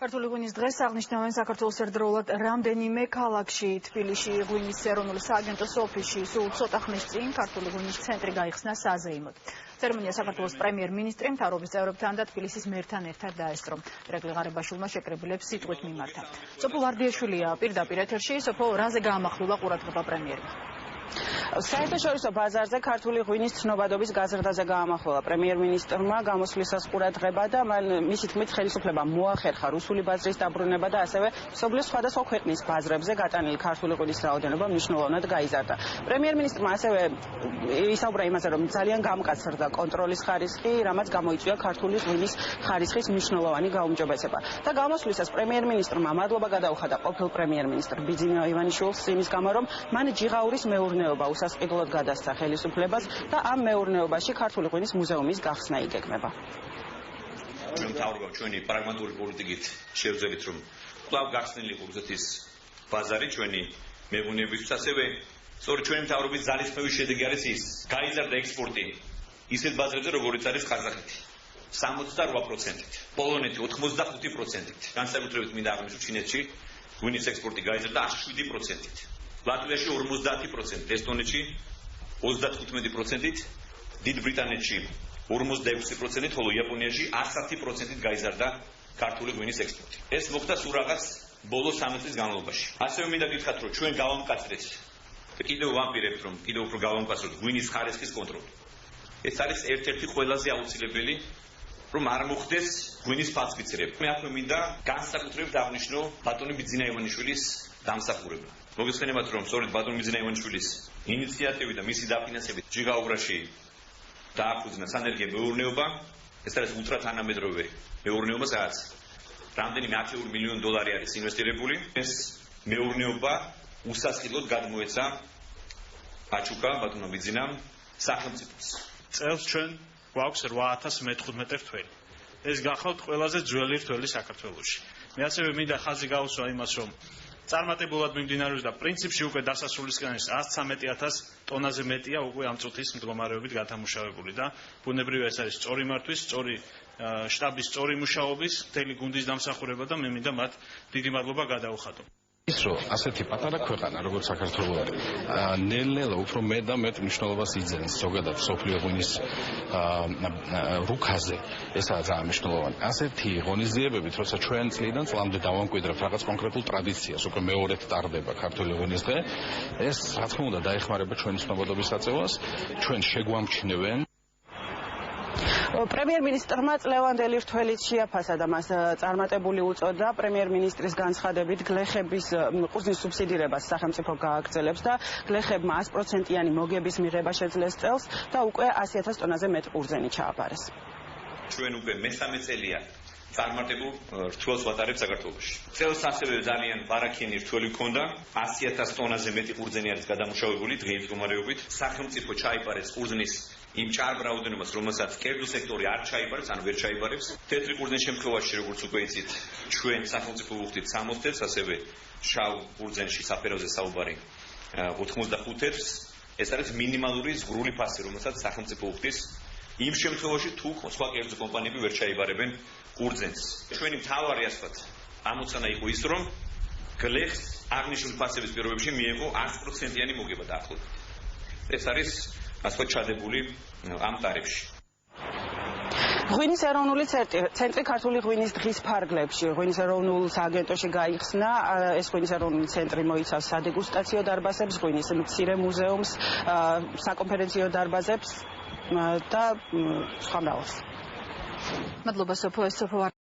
ქართული ღვინის დღეს აღნიშნავენ საქართველოს ერთდროულად რამდენიმე ქალაქში, თბილისში ღვინის ეროვნული სააგენტოს ოფისში, სულ ცოტა ხნის წინ ქართული ღვინის ცენტრი გაიხსნა საზეიმოდ. ცერემონია საქართველოს პრემიერ-მინისტრი მთავრობის წევრებთან და თბილისის მერთან ერთად დაესწრო. ირაკლი ღარიბაშვილმა შეკრებილებს სიტყვით მიმართა. სოფო ვარდიაშვილია პირდაპირ ეთერში. სოფო, რაზე გაამახვილა ყურადღება პრემიერმა? საერთაშორისო ბაზარზე ქართული ღვინის ცნობადობის გაზრდაზე გაამახვილა პრემიერ-მინისტრმა გამოსვლისას ყურადღება და მან მისი თქმით ხელისუფლება მოახერხა რუსული ბაზრის დაბრუნება და ასევე მსოფლიოს სხვადასხვა ქვეყნის ბაზრებზე გატანილი ქართული ღვინის რაოდენობა მნიშვნელოვნად გაიზარდა. პრემიერ-მინისტრმა ასევე ისაუბრა იმაზე, რომ ძალიან გამკაცრდა კონტროლის ხარისხი, რამაც გამოიწვია ქართული ღვინის ხარისხის მნიშვნელოვანი გაუმჯობესება. და გამოსვლისას პრემიერ-მინისტრმა მადლობა გადაუხადა ყოფილ პრემიერ-მინისტრ ბიძინა ივანიშვილს იმის გამო, რომ მან ჯიღაურის მეურნეობა უსასყიდლოდ გადასცა ხელისუფლებას და ამ მეურნეობაში ქართული ღვინის მუზეუმის გახსნა იგეგმება. ჩვენი პრაგმატული პოლიტიკით შევძელით, რომ კვლავ გახსნილი რუსეთის ბაზარი ჩვენი მეღვინეებისთვის, ასევე სწორედ ჩვენი მთავრობის ძალისხმევის შედეგი არის ის, გაიზარდა ექსპორტი ისეთ ბაზრებზე, როგორიც არის ყაზახეთი 68%-ით, პოლონეთი 85%-ით, განსაკუთრებით მინდა აღნიშნო ჩინეთში ღვინის ექსპორტი გაიზარდა 7%-ით. ლატვიაში 50%, ესტონეთში 35%-ით, დიდ ბრიტანეთში 46%-ით, ხოლო იაპონიაში 110%-ით გაიზარდა ქართული ღვინის ექსპორტი. ეს მოხდა სულ რაღაც ბოლო 3 წლის განმავლობაში. ასევე მინდა გითხრათ, რომ ჩვენ გავამკაცრეთ და კიდევ ვამპირებთ, რომ კიდევ უფრო გავამკაცროთ ღვინის ხარისხის კონტროლი. ეს არის ერთ-ერთი ყველაზე აუცილებელი, რომ არ მოხდეს ღვინის ფალსიფიცირება. მე აქვე მინდა განსაკუთრებით აღნიშნო ბატონი ბიძინა ივანიშვილის დამსახურება. მოგესწრებათ, რომ სწორედ ბატონ ბიძინა ივანიშვილის ინიციატივით და მისი დაფინანსებით ჯიღაურაში დააფუძნა სანერგე მეურნეობა. ეს არის ულტრათანამედროვე მეურნეობა, სადაც რამდენიმე 10 მილიონი დოლარი არის ინვესტირებული. ეს მეურნეობა უსასყიდლოდ გადმოეცა აჩუკა ბატონმა ბიძინამ სახელმწიფოს. წელს ჩვენ გვაქვს 8015 რთველი. ეს გახავთ ყველაზე ძველი რთველი საქართველოში. მე ასევე მინდა ხაზი გავუსვა იმას, რომ წარმატებულად მიმდინარეობს და პრინციპში უკვე დასასრულისკენ 113,000 ტონაზე მეტია უკვე ამ წუთის მდგომარეობით გადამუშავებული და ბუნებრივია ეს არის სწორი მართვის, სწორი შტაბის სწორი მუშაობის, მთელი გუნდის დამსახურება და მე მინდა მათ დიდი მადლობა გადაუხადო. ის რომ ასეთი პატარა ქვეყანა როგორც საქართველო ნელ-ნელა უფრო მეტ და მეტ მნიშვნელობას იძენს ზოგადად სოფლიო ღვინის რუქაზე. ესაა ძალიან მნიშვნელოვანი. ასეთი ღონისძიებებით, როცა ჩვენ წლიდან წლამდე დავამკვიდრებთ რაღაც კონკრეტულ ტრადიციას, უკვე მეორედ ტარდება ქართული ღვინის დღე, ეს რა თქმა უნდა დაეხმარება ჩვენი ცნობადობის აწევას, ჩვენ შეგვამჩნევენ. პრემიერ-მინისტრმა წლევანდელი რთველით შეაფასა და მას წარმატებული უწოდა. პრემიერ-მინისტრის განცხადებით გლეხების ყურძნის სუბსიდირებას სახელმწიფო გააგრძელებს და გლეხებმა 100%-იანი მოგების მიღება შეძლეს წელს და უკვე 100,000 ტონაზე მეტ ყურძენი ჩააბარეს. ჩვენ უკვე მე-3 წელია წარმატებულ რთველს ვატარებთ საქართველოში. წელს ასევე ძალიან ბარაქიანი რთველი ჰქონდა, 100,000 ტონაზე მეტი ყურძენი არის გადამუშავებული დღეის მდგომარეობით. სახელმწიფო ჩაიბარეს ყურძნის იმ ჭარბ რაოდენობას, რომელსაც კერძო სექტორი არ ჩაიბარებს, ან ვერ ჩაიბარებს. თეთრი ყურძნის შემთხვევაში, როგორც უკვე იცით, ჩვენ სახელმწიფო ვუხდით 60 თეთრს, ასევე შავ ყურძენში საფეროზე საუბარი 85 თეთრს. ეს არის მინიმალური ზღვრული ფასი, რომელსაც სახელმწიფო ვუხდის იმ შემთხვევაში, თუ სხვა კერძო კომპანიები ვერ ჩაიბარებენ ყურძენს. ჩვენი მთავარი ასე ვთქვათ, ამოცანა იყო ის, რომ გლეხს აღნიშნული ფასების პირობებში მიეღო 100%-იანი მოგება დაახლოებით. ეს არის ასე ვთქვათ ჩადებული ამ ტარიფში. ღვინის ეროვნული ცენტრი ქართული ღვინის დღის ფარგლებში ღვინის ეროვნულ სააგენტოში გაიხსნა. ეს ღვინის ეროვნული ცენტრი მოიცავს სადეგუსტაციო დარბაზებს, ღვინის მცირე მუზეუმს, საკონფერენციო დარბაზებს და სხვა მრავალს. მადლობა სოფო.